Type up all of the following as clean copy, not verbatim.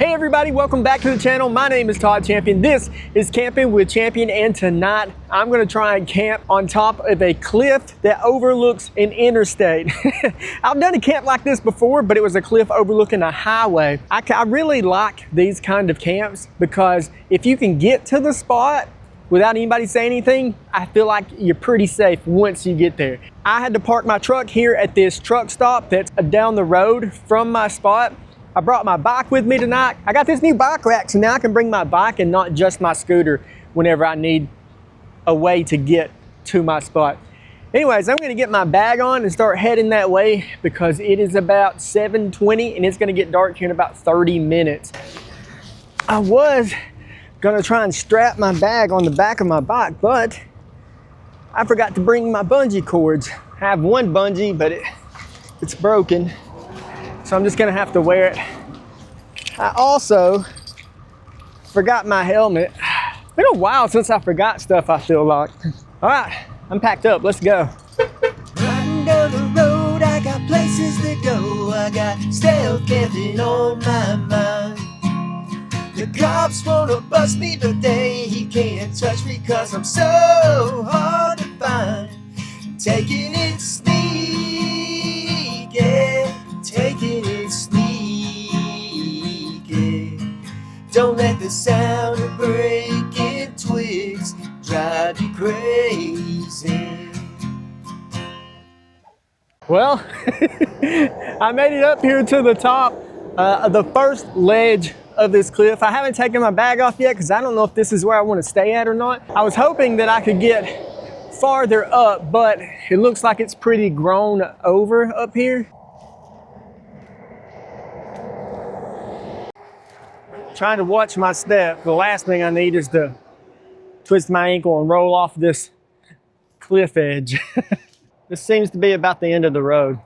Hey everybody, welcome back to the channel. My name is Todd Champion. This is Camping with Champion, and tonight I'm gonna try and camp on top of a cliff that overlooks an interstate. I've done a camp like this before, but it was a cliff overlooking a highway. I really like these kind of camps because if you can get to the spot without anybody saying anything, I feel like you're pretty safe once you get there. I had to park my truck here at this truck stop that's down the road from my spot. I brought my bike with me tonight. I got this new bike rack, so now I can bring my bike and not just my scooter whenever I need a way to get to my spot. Anyways, I'm gonna get my bag on and start heading that way because it is about 7:20 and it's gonna get dark here in about 30 minutes. I was gonna try and strap my bag on the back of my bike, but I forgot to bring my bungee cords. I have one bungee, but it's broken. So I'm just gonna have to wear it. I also forgot my helmet. It's been a while since I forgot stuff, I feel like. All right, I'm packed up, let's go. Riding down the road, I got places to go. I got stealth camping on my mind. The cops wanna bust me, but he can't touch me 'cause I'm so hard to find. Taking it sneaky, taking it sneaky. Don't let the sound of breaking twigs drive you crazy. Well, I made it up here to the top of the first ledge of this cliff. I haven't taken my bag off yet because I don't know if this is where I want to stay at or not. I was hoping that I could get farther up, but it looks like it's pretty grown over up here. Trying to watch my step. The last thing I need is to twist my ankle and roll off this cliff edge. This seems to be about the end of the road.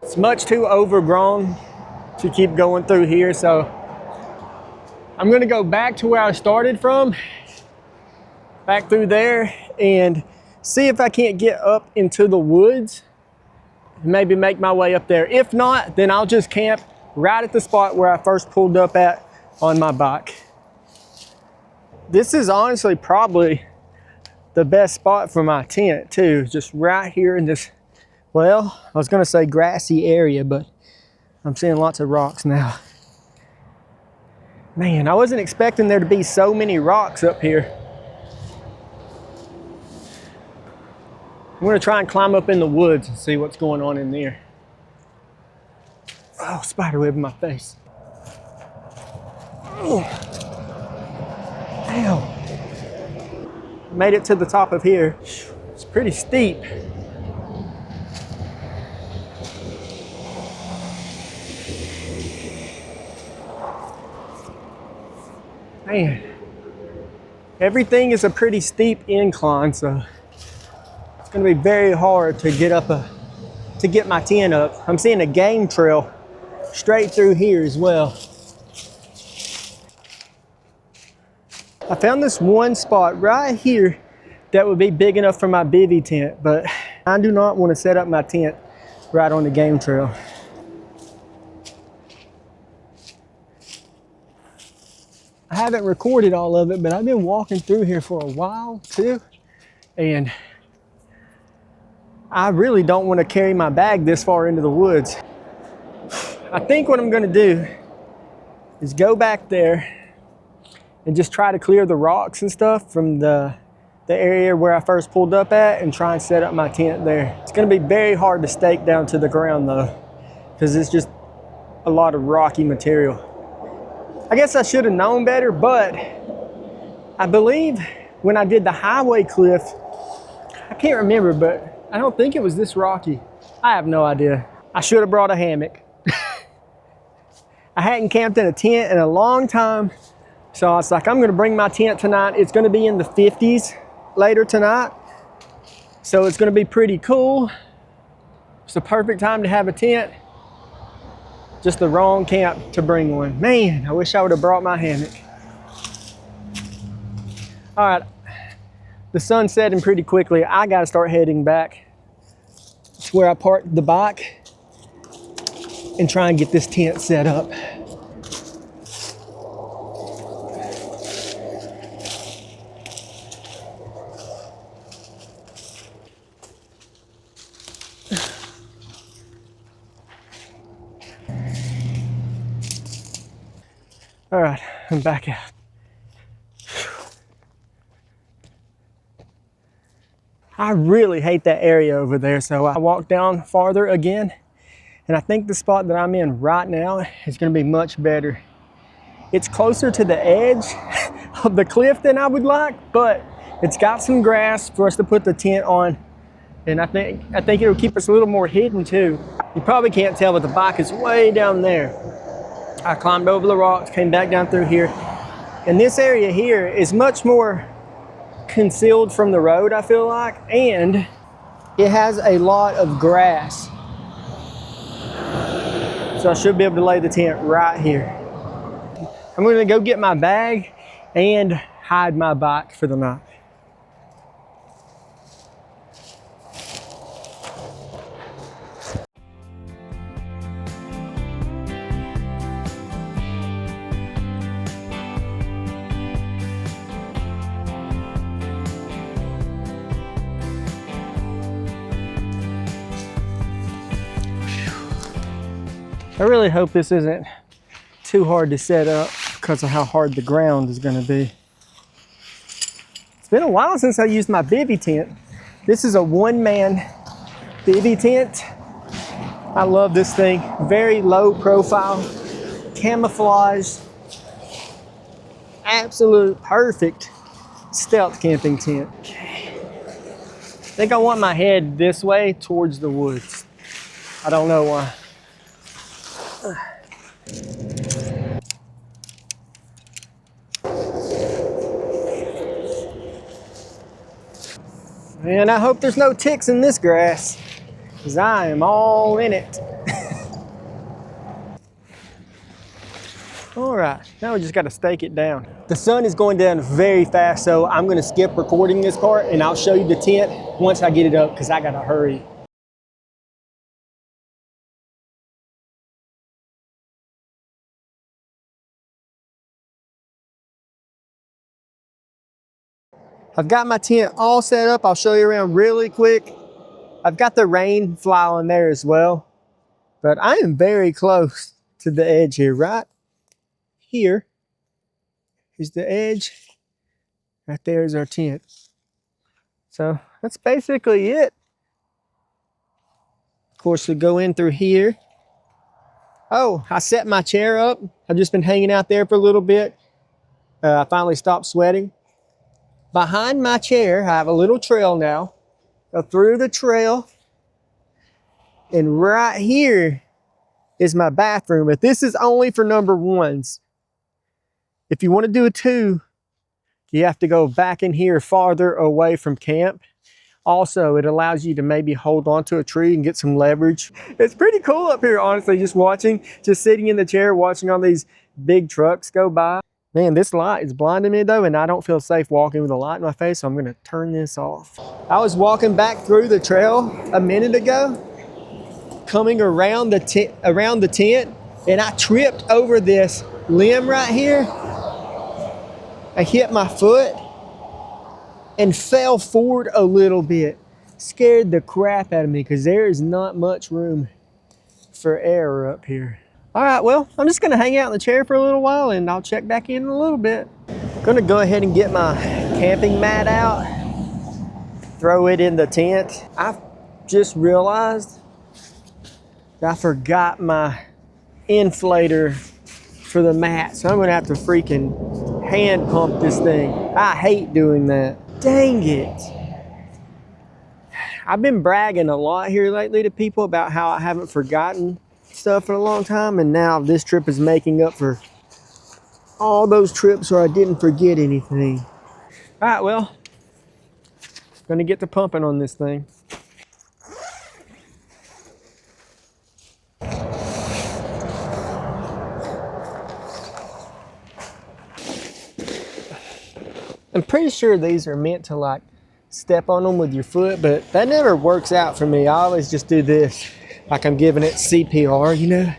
It's much too overgrown to keep going through here, so I'm gonna go back to where I started from, back through there, and see if I can't get up into the woods and maybe make my way up there. If not, then I'll just camp right at the spot where I first pulled up at on my bike. This is honestly probably the best spot for my tent too, just right here in this, well, I was gonna say grassy area, but I'm seeing lots of rocks now. Man, I wasn't expecting there to be so many rocks up here. I'm gonna try and climb up in the woods and see what's going on in there. Oh, spider web in my face. Oh. Ow. Made it to the top of here. It's pretty steep. Man, everything is a pretty steep incline, so it's gonna be very hard to get up to get my tent up. I'm seeing a game trail straight through here as well. I found this one spot right here that would be big enough for my bivvy tent, but I do not want to set up my tent right on the game trail. I haven't recorded all of it, but I've been walking through here for a while too, and I really don't want to carry my bag this far into the woods. I think what I'm going to do is go back there and just try to clear the rocks and stuff from the area where I first pulled up at and try and set up my tent there. It's gonna be very hard to stake down to the ground though, because it's just a lot of rocky material. I guess I should have known better, but I believe when I did the highway cliff, I can't remember, but I don't think it was this rocky. I have no idea. I should have brought a hammock. I hadn't camped in a tent in a long time. So I was like, I'm gonna bring my tent tonight. It's gonna be in the 50s later tonight. So it's gonna be pretty cool. It's the perfect time to have a tent. Just the wrong camp to bring one. Man, I wish I would have brought my hammock. All right, the sun's setting pretty quickly. I gotta start heading back to where I parked the bike and try and get this tent set up. All right, I'm back out. I really hate that area over there, so I walked down farther again, and I think the spot that I'm in right now is gonna be much better. It's closer to the edge of the cliff than I would like, but it's got some grass for us to put the tent on, and I think it'll keep us a little more hidden too. You probably can't tell, but the bike is way down there. I climbed over the rocks, came back down through here, and this area here is much more concealed from the road, I feel like, and it has a lot of grass. So I should be able to lay the tent right here. I'm gonna go get my bag and hide my bike for the night. I really hope this isn't too hard to set up because of how hard the ground is going to be. It's been a while since I used my bivy tent. This is a one-man bivy tent. I love this thing. Very low profile, camouflage, absolute perfect stealth camping tent. Okay. I think I want my head this way towards the woods. I don't know why. And I hope there's no ticks in this grass, because I am all in it. All right, now we just got to stake it down. The sun is going down very fast, so I'm going to skip recording this part, and I'll show you the tent once I get it up, because I got to hurry. I've got my tent all set up. I'll show you around really quick. I've got the rain fly on there as well, but I am very close to the edge here. Right here is the edge. Right there is our tent. So that's basically it. Of course, we go in through here. Oh, I set my chair up. I've just been hanging out there for a little bit. I finally stopped sweating. Behind my chair, I have a little trail now. Go through the trail. And right here is my bathroom. But this is only for number ones. If you want to do a two, you have to go back in here farther away from camp. Also, it allows you to maybe hold onto a tree and get some leverage. It's pretty cool up here, honestly, just sitting in the chair, watching all these big trucks go by. Man, this light is blinding me though, and I don't feel safe walking with a light in my face, so I'm gonna turn this off. I was walking back through the trail a minute ago, coming around the tent, and I tripped over this limb right here. I hit my foot and fell forward a little bit. Scared the crap out of me because there is not much room for error up here. All right, well, I'm just gonna hang out in the chair for a little while and I'll check back in a little bit. Gonna go ahead and get my camping mat out, throw it in the tent. I've just realized that I forgot my inflator for the mat, so I'm gonna have to freaking hand pump this thing. I hate doing that. Dang it. I've been bragging a lot here lately to people about how I haven't forgotten stuff in a long time, and now this trip is making up for all those trips where I didn't forget anything. All right, well, gonna get to pumping on this thing. I'm pretty sure these are meant to like step on them with your foot, but that never works out for me. I always just do this, like I'm giving it CPR, you know?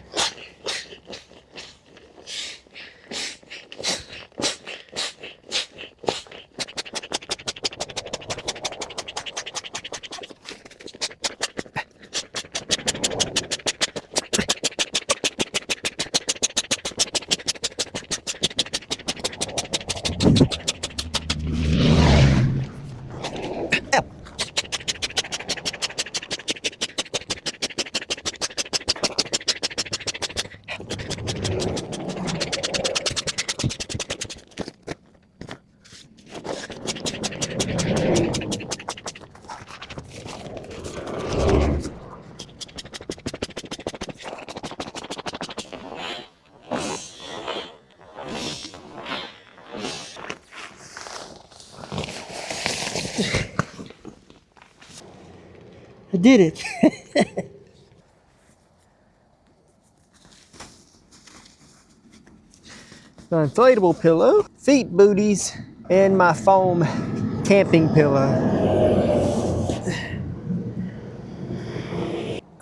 I did it. My inflatable pillow, feet booties, and my foam camping pillow.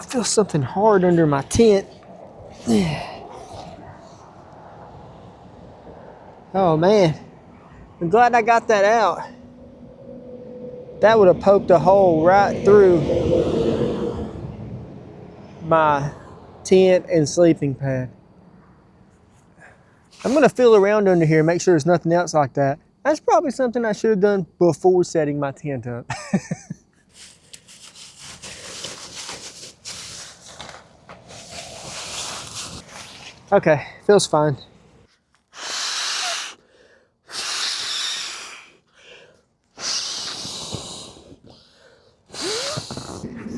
I feel something hard under my tent. Oh man, I'm glad I got that out. That would have poked a hole right through my tent and sleeping pad. I'm gonna feel around under here, make sure there's nothing else like that. That's probably something I should have done before setting my tent up. Okay, feels fine.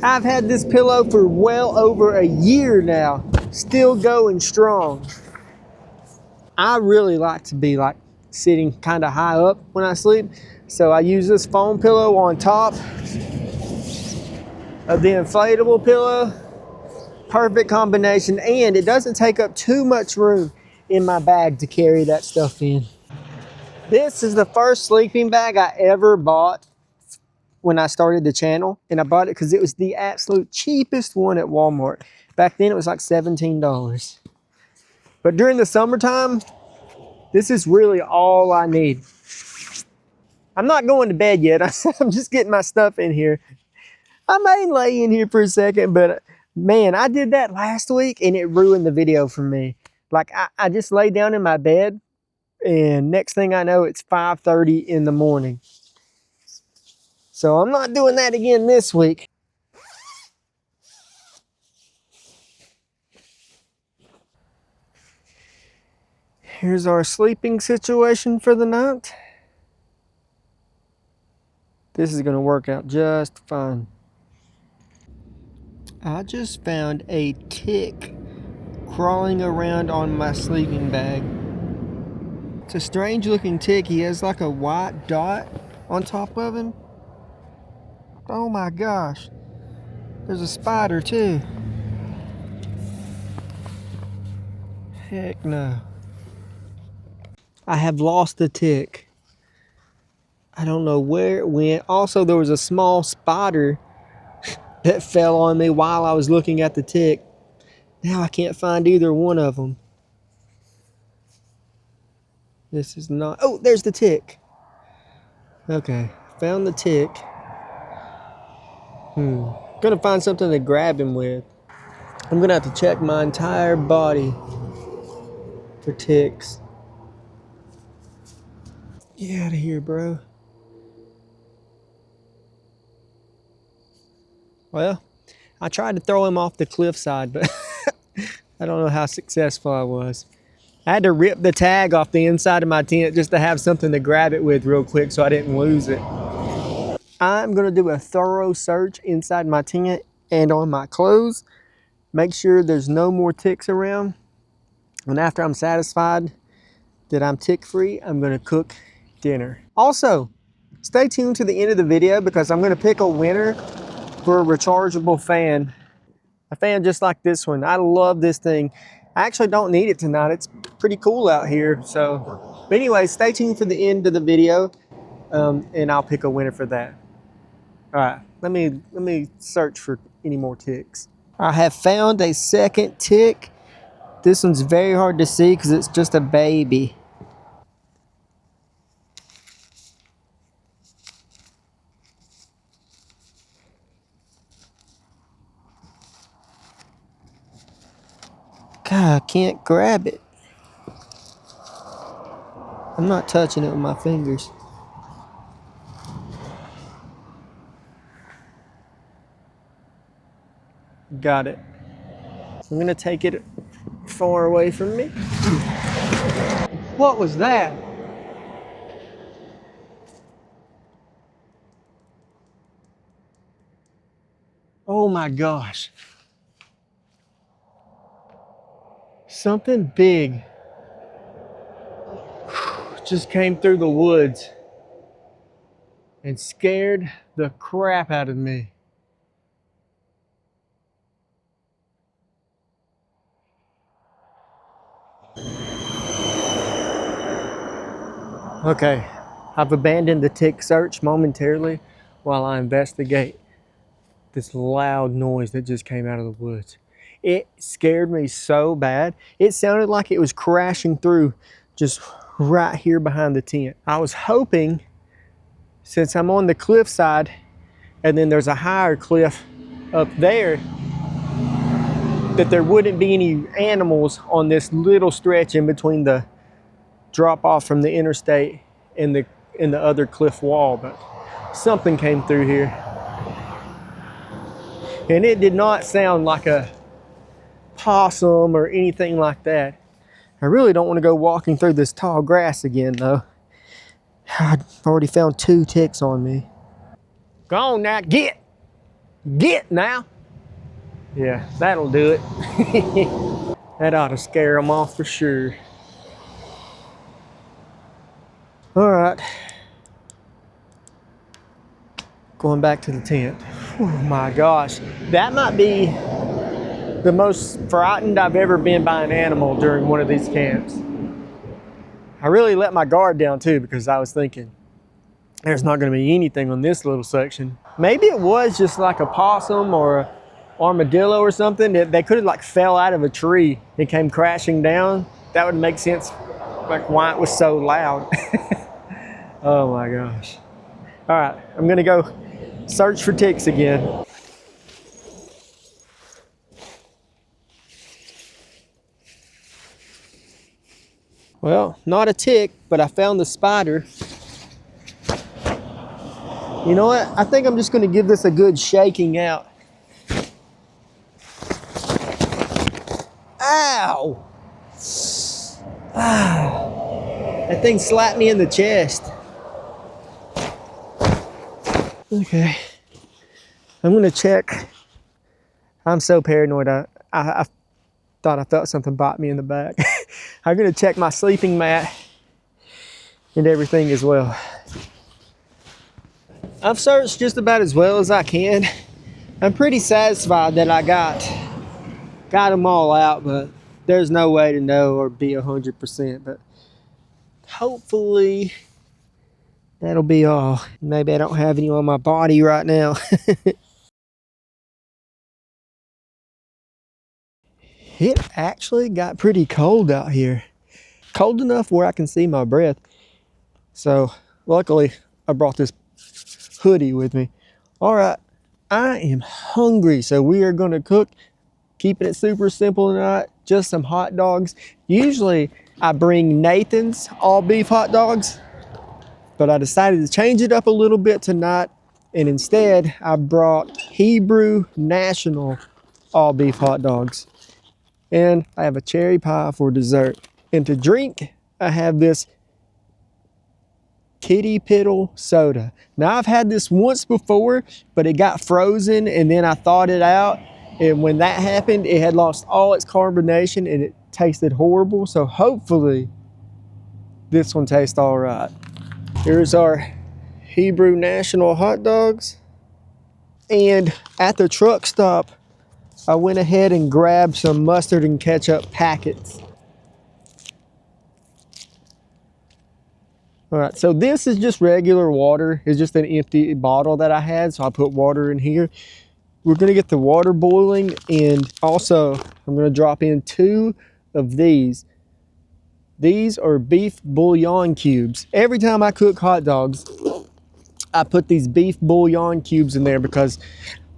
I've had this pillow for well over a year now, still going strong. I really like to be like sitting kind of high up when I sleep, so I use this foam pillow on top of the inflatable pillow. Perfect combination, and it doesn't take up too much room in my bag to carry that stuff in. This is the first sleeping bag I ever bought when I started the channel, and I bought it because it was the absolute cheapest one at Walmart. Back then it was like $17. But during the summertime, this is really all I need. I'm not going to bed yet. I'm just getting my stuff in here. I may lay in here for a second, but man, I did that last week and it ruined the video for me. Like I just lay down in my bed and next thing I know, it's 5:30 in the morning. So I'm not doing that again this week. Here's our sleeping situation for the night. This is gonna work out just fine. I just found a tick crawling around on my sleeping bag. It's a strange looking tick. He has like a white dot on top of him. Oh my gosh. There's a spider too. Heck no. I have lost the tick. I don't know where it went. Also, there was a small spider that fell on me while I was looking at the tick. Now I can't find either one of them. This is not... Oh, there's the tick. Okay, found the tick. Gonna find something to grab him with. I'm gonna have to check my entire body for ticks. Get out of here, bro. Well, I tried to throw him off the cliffside, but I don't know how successful I was. I had to rip the tag off the inside of my tent just to have something to grab it with real quick so I didn't lose it. I'm gonna do a thorough search inside my tent and on my clothes. Make sure there's no more ticks around. And after I'm satisfied that I'm tick-free, I'm gonna cook dinner. Also, stay tuned to the end of the video because I'm gonna pick a winner for a rechargeable fan. A fan just like this one. I love this thing. I actually don't need it tonight. It's pretty cool out here. But anyway, stay tuned for the end of the video and I'll pick a winner for that. All right, let me search for any more ticks. I have found a second tick. This one's very hard to see because it's just a baby. God, I can't grab it. I'm not touching it with my fingers. Got it. I'm gonna take it far away from me. What was that? Oh my gosh. Something big just came through the woods and scared the crap out of me. Okay, I've abandoned the tick search momentarily while I investigate this loud noise that just came out of the woods. It scared me so bad. It sounded like it was crashing through just right here behind the tent. I was hoping, since I'm on the cliff side and then there's a higher cliff up there, that there wouldn't be any animals on this little stretch in between the drop off from the interstate and the other cliff wall, but something came through here. And it did not sound like a possum or anything like that. I really don't want to go walking through this tall grass again though. I've already found 2 ticks on me. Go on now, get now. Yeah, that'll do it. That ought to scare them off for sure. All right, going back to the tent. Oh my gosh, that might be the most frightened I've ever been by an animal during one of these camps. I really let my guard down too because I was thinking there's not going to be anything on this little section. Maybe it was just like a possum or an armadillo or something. They could have like fell out of a tree and came crashing down. That would make sense, like why it was so loud. Oh my gosh. All right, I'm gonna go search for ticks again. Well, not a tick, but I found the spider. You know what? I think I'm just gonna give this a good shaking out. Ow! Ah, that thing slapped me in the chest. Okay, I'm gonna check. I'm so paranoid. I thought I felt something bite me in the back. I'm gonna check my sleeping mat and everything as well. I've searched just about as well as I can. I'm pretty satisfied that I got them all out, but there's no way to know or be 100%, but hopefully that'll be all. Maybe I don't have any on my body right now. It actually got pretty cold out here. Cold enough where I can see my breath. So luckily I brought this hoodie with me. All right, I am hungry, so we are gonna cook, keeping it super simple tonight, just some hot dogs. Usually I bring Nathan's all beef hot dogs, but I decided to change it up a little bit tonight, and instead I brought Hebrew National all beef hot dogs. And I have a cherry pie for dessert. And to drink, I have this Kitty Piddle soda. Now I've had this once before, but it got frozen and then I thawed it out. And when that happened, it had lost all its carbonation and it tasted horrible. So hopefully this one tastes all right. Here's our Hebrew National hot dogs. And at the truck stop, I went ahead and grabbed some mustard and ketchup packets. All right, so this is just regular water. It's just an empty bottle that I had, so I put water in here. We're gonna get the water boiling, and also I'm gonna drop in 2 of these. These are beef bouillon cubes. Every time I cook hot dogs, I put these beef bouillon cubes in there because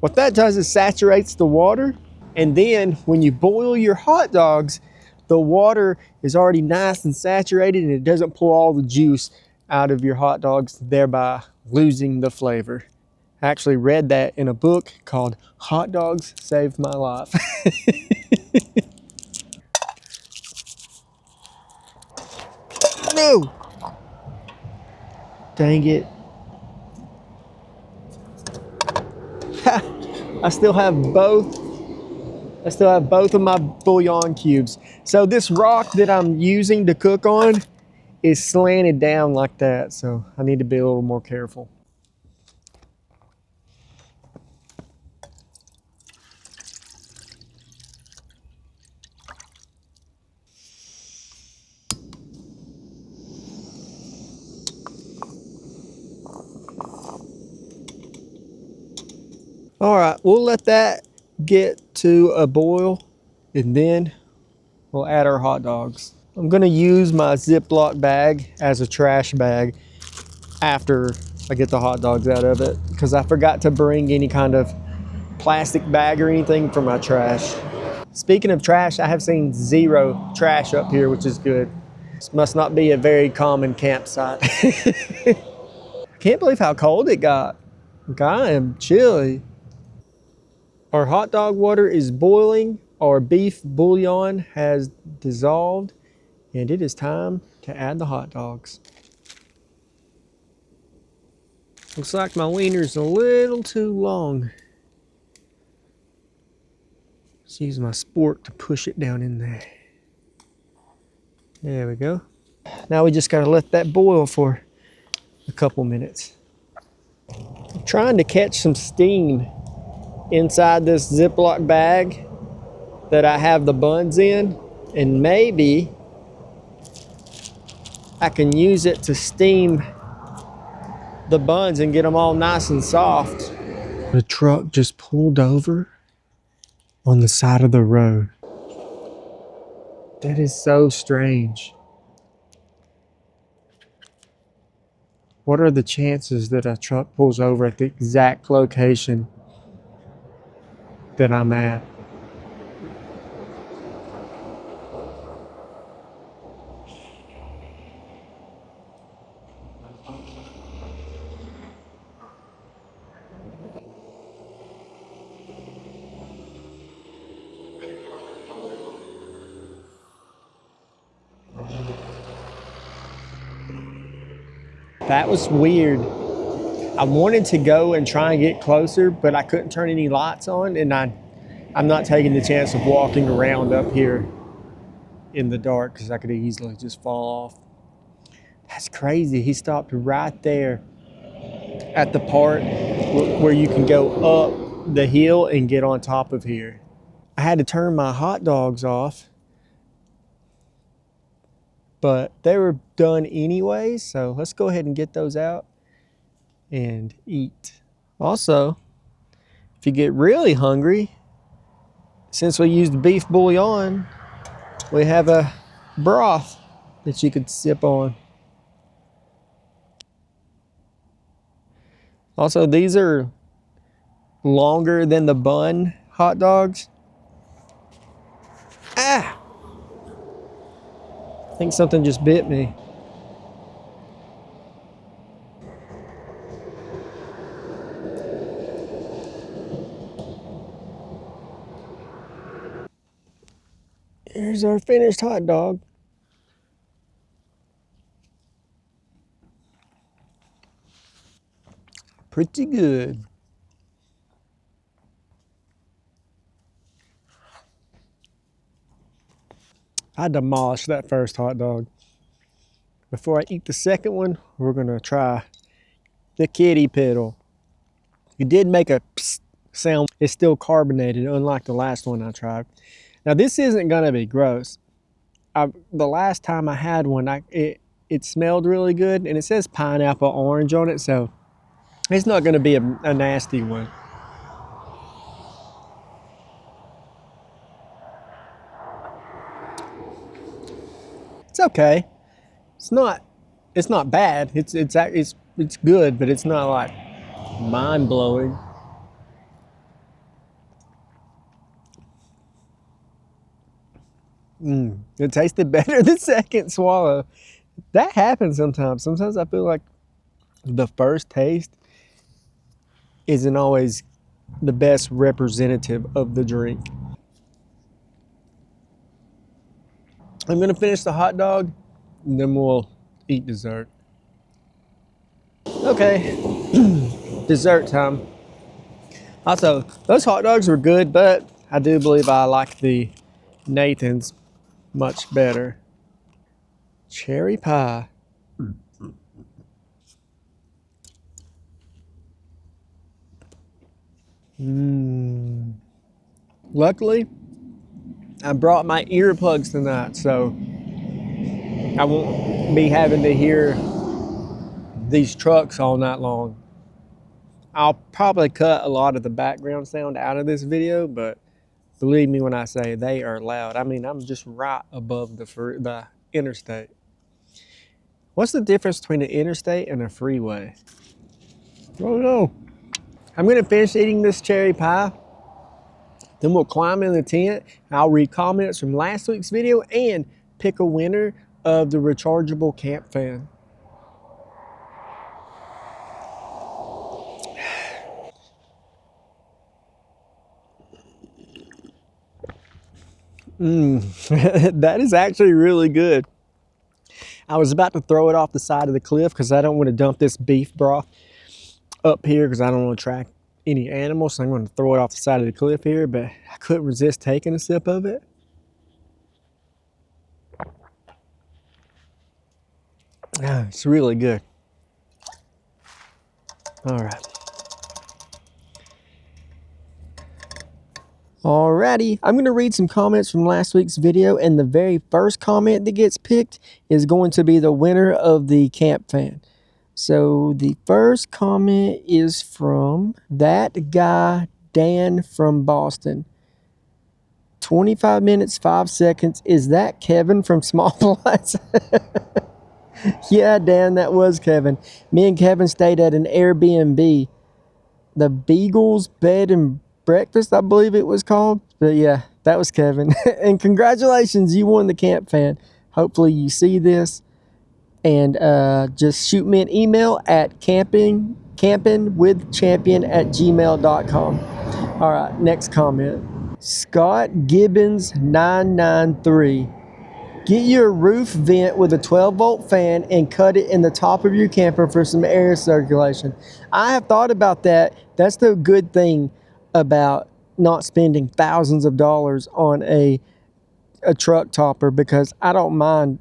what that does is saturates the water, and then when you boil your hot dogs, the water is already nice and saturated and it doesn't pull all the juice out of your hot dogs, thereby losing the flavor. I actually read that in a book called Hot Dogs Saved My Life. No! Dang it. I still have both of my bouillon cubes. So this rock that I'm using to cook on is slanted down like that, so I need to be a little more careful. All right, we'll let that get to a boil and then we'll add our hot dogs. I'm gonna use my Ziploc bag as a trash bag after I get the hot dogs out of it because I forgot to bring any kind of plastic bag or anything for my trash. Speaking of trash, I have seen zero trash up here, which is good. This must not be a very common campsite. Can't believe how cold it got. Like, I am chilly. Our hot dog water is boiling. Our beef bouillon has dissolved, and it is time to add the hot dogs. Looks like my wiener's a little too long. Let's use my spork to push it down in there. There we go. Now we just gotta let that boil for a couple minutes. I'm trying to catch some steam inside this Ziploc bag that I have the buns in, and maybe I can use it to steam the buns and get them all nice and soft. The truck just pulled over on the side of the road. That is so strange. What are the chances that a truck pulls over at the exact location that I'm at? That was weird. I wanted to go and try and get closer, but I couldn't turn any lights on, and I'm not taking the chance of walking around up here in the dark because I could easily just fall off. That's crazy. He stopped right there at the part where you can go up the hill and get on top of here. I had to turn my hot dogs off, but they were done anyways, so let's go ahead and get those out and eat. Also, if you get really hungry, since we used beef bouillon, we have a broth that you could sip on. Also, these are longer than the bun hot dogs. Ah! I think something just bit me. Here's our finished hot dog. Pretty good. I demolished that first hot dog. Before I eat the second one, we're gonna try the kitty pedal. It did make a psst sound. It's still carbonated, unlike the last one I tried. Now this isn't gonna be gross. The last time I had one, it smelled really good, and it says pineapple orange on it, so it's not gonna be a nasty one. It's okay. It's not bad. It's good, but it's not like mind blowing. It tasted better the second swallow. That happens sometimes. Sometimes I feel like the first taste isn't always the best representative of the drink. I'm gonna finish the hot dog and then we'll eat dessert. Okay, dessert time. Also, those hot dogs were good, but I do believe I like the Nathan's much better. Cherry pie. Luckily, I brought my earplugs tonight, so I won't be having to hear these trucks all night long. I'll probably cut a lot of the background sound out of this video, but believe me when I say they are loud. I mean, I'm just right above the interstate. What's the difference between an interstate and a freeway? Oh no. I'm gonna finish eating this cherry pie. Then we'll climb in the tent. I'll read comments from last week's video and pick a winner of the rechargeable camp fan. That is actually really good. I was about to throw it off the side of the cliff because I don't want to dump this beef broth up here because I don't want to attract any animals. So I'm going to throw it off the side of the cliff here, but I couldn't resist taking a sip of it. It's really good. All right. Alrighty, I'm going to read some comments from last week's video, and the very first comment that gets picked is going to be the winner of the camp fan. So the first comment is from that guy, Dan from Boston. 25 minutes, 5 seconds. Is that Kevin from Small Plaza? Yeah, Dan, that was Kevin. Me and Kevin stayed at an Airbnb. The Beagles Bed and Breakfast, I believe it was called. But yeah, that was Kevin. And congratulations, you won the camp fan. Hopefully you see this. And just shoot me an email at campinwithchampion@gmail.com. All right, next comment. Scott Gibbons 993. Get your roof vent with a 12-volt fan and cut it in the top of your camper for some air circulation. I have thought about that. That's the good thing about not spending thousands of dollars on a truck topper, because I don't mind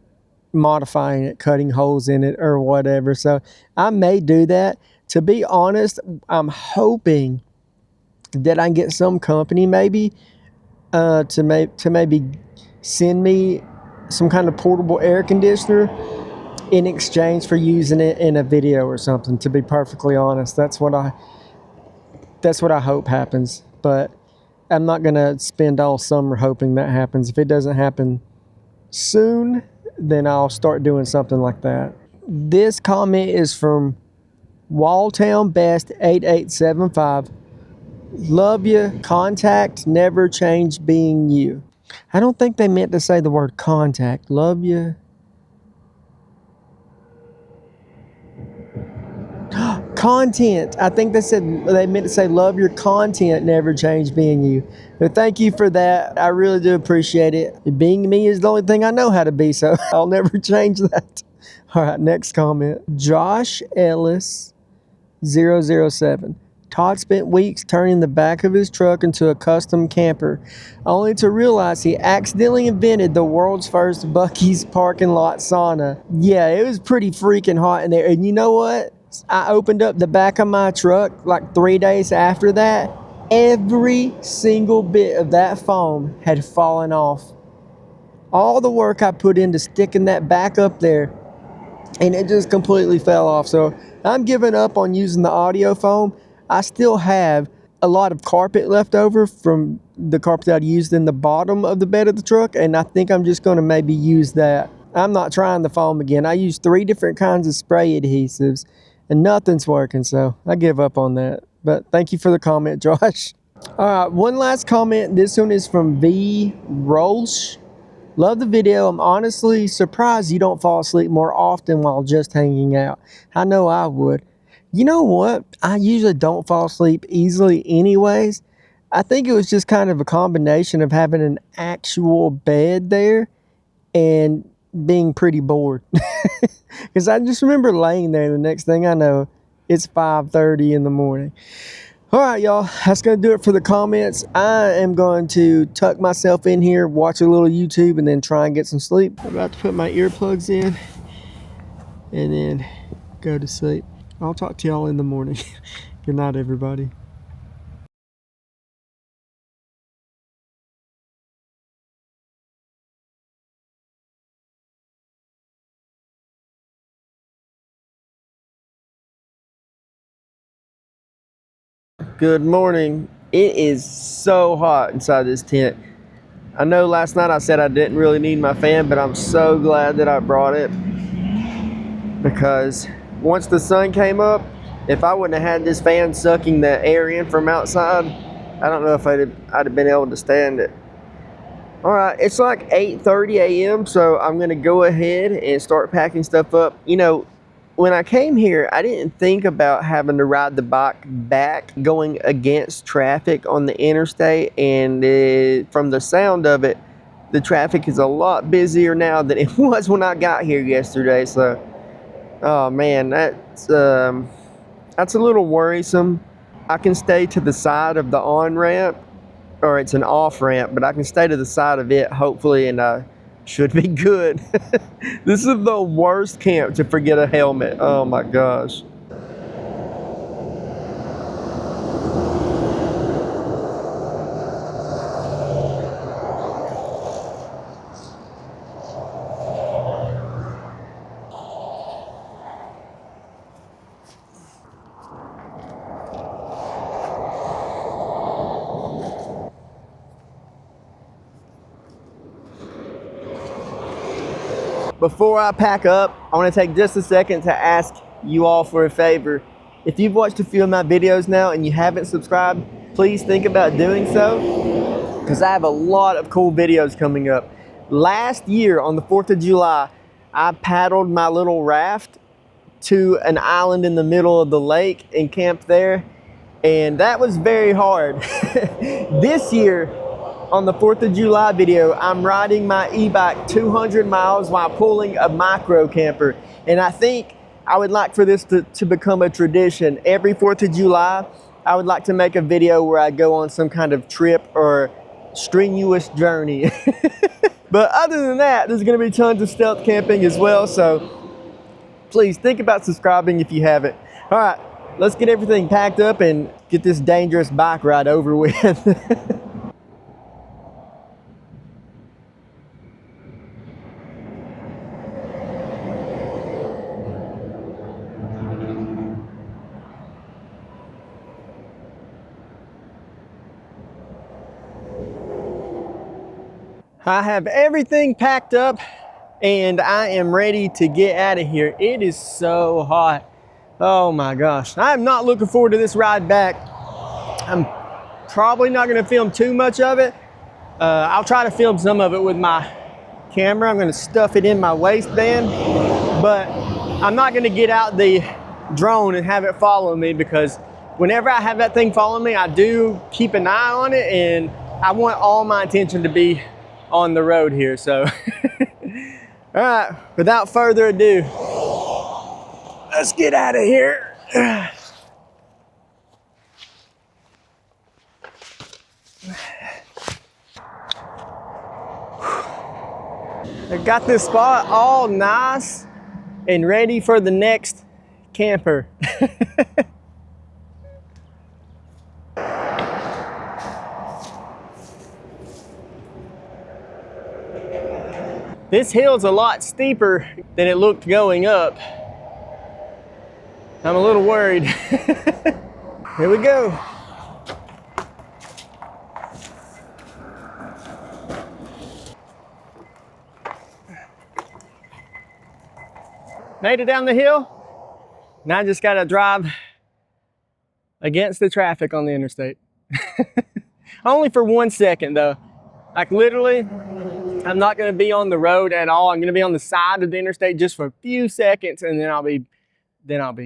modifying it, cutting holes in it or whatever. So I may do that. To be honest, I'm hoping that I can get some company maybe to maybe send me some kind of portable air conditioner in exchange for using it in a video or something. To be perfectly honest, that's what I hope happens. But I'm not gonna spend all summer hoping that happens. If it doesn't happen soon, then I'll start doing something like that. This comment is from Walltown Best 8875. Love you. Contact never change being you. I don't think they meant to say the word contact. Love you. Content. I think they meant to say love your content, never change being you. But thank you for that. I really do appreciate it. Being me is the only thing I know how to be, so I'll never change that. All right, next comment. Josh Ellis 007. Todd spent weeks turning the back of his truck into a custom camper, only to realize he accidentally invented the world's first Buc-ee's parking lot sauna. Yeah, it was pretty freaking hot in there. And you know what? I opened up the back of my truck like 3 days after that. Every single bit of that foam had fallen off. All the work I put into sticking that back up there, and it just completely fell off. So I'm giving up on using the audio foam. I still have a lot of carpet left over from the carpet that I used in the bottom of the bed of the truck, and I think I'm just going to maybe use that. I'm not trying the foam again. I used 3 different kinds of spray adhesives, and nothing's working, so I give up on that. But thank you for the comment, Josh. All right, one last comment. This one is from V. Rolsh. Love the video. I'm honestly surprised you don't fall asleep more often while just hanging out. I know I would. You know what? I usually don't fall asleep easily anyways. I think it was just kind of a combination of having an actual bed there and being pretty bored. Because I just remember laying there, and the next thing I know, it's 5:30 in the morning. All right, y'all, that's going to do it for the comments. I am going to tuck myself in here, watch a little YouTube, and then try and get some sleep. I'm about to put my earplugs in and then go to sleep. I'll talk to y'all in the morning. Good night, everybody. Good morning. It is so hot inside this tent. I know last night I said I didn't really need my fan, but I'm so glad that I brought it, because once the sun came up, if I wouldn't have had this fan sucking the air in from outside, I don't know if I'd have been able to stand it. All right, it's like 8:30 a.m., so I'm gonna go ahead and start packing stuff up. You know, when I came here, I didn't think about having to ride the bike back going against traffic on the interstate, and from the sound of it, the traffic is a lot busier now than it was when I got here yesterday. So, oh man, that's a little worrisome. I can stay to the side of the on-ramp, or it's an off-ramp, but I can stay to the side of it, hopefully, and I should be good. This is the worst camp to forget a helmet. Oh my gosh. Before I pack up, I want to take just a second to ask you all for a favor. If you've watched a few of my videos now and you haven't subscribed, please think about doing so, because I have a lot of cool videos coming up. Last year on the 4th of July, I paddled my little raft to an island in the middle of the lake and camped there, and that was very hard. This year, on the 4th of July video, I'm riding my e-bike 200 miles while pulling a micro camper. And I think I would like for this to become a tradition. Every 4th of July, I would like to make a video where I go on some kind of trip or strenuous journey. But other than that, there's gonna be tons of stealth camping as well, so please think about subscribing if you haven't. All right, let's get everything packed up and get this dangerous bike ride over with. I have everything packed up and I am ready to get out of here. It is so hot. Oh my gosh. I'm not looking forward to this ride back. I'm probably not gonna film too much of it. I'll try to film some of it with my camera. I'm gonna stuff it in my waistband, but I'm not gonna get out the drone and have it follow me, because whenever I have that thing follow me, I do keep an eye on it, and I want all my attention to be on the road here. So all right, without further ado, let's get out of here. I got this spot all nice and ready for the next camper. This hill's a lot steeper than it looked going up. I'm a little worried. Here we go. Made it down the hill. Now I just gotta drive against the traffic on the interstate. Only for 1 second though. Like literally, I'm not gonna be on the road at all. I'm gonna be on the side of the interstate just for a few seconds, and then I'll be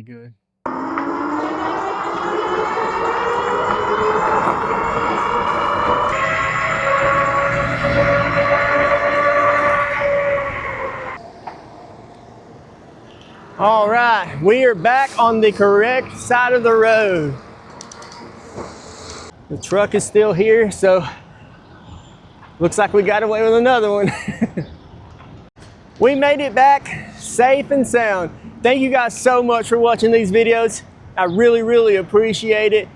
good. All right, we are back on the correct side of the road. The truck is still here, so looks like we got away with another one. We made it back safe and sound. Thank you guys so much for watching these videos. I really, really appreciate it.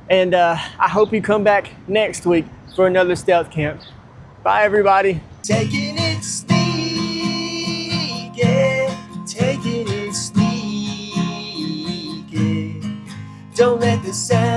And I hope you come back next week for another stealth camp. Bye, everybody. Taking it sneaky, taking it sneaky. Don't let the sound